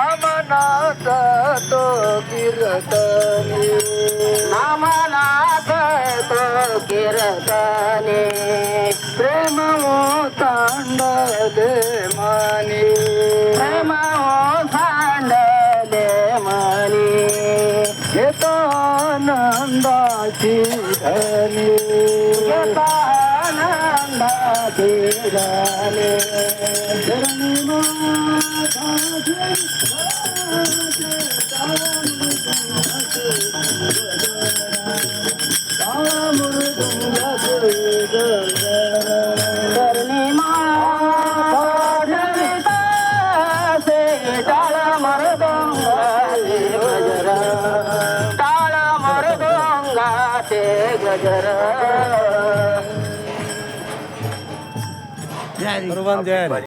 नामनाथ तो कीर्तने नामनाथ तो कीर्तने प्रेम तांडले मनी प्रेम सांडले मनी येतो आनंदाची धनी येता आनंदाची गाणे धरणी माताची कर्णिमा से टाळ मरदंगाचे गजर टाळ मरदंगाचे गजर बरोबर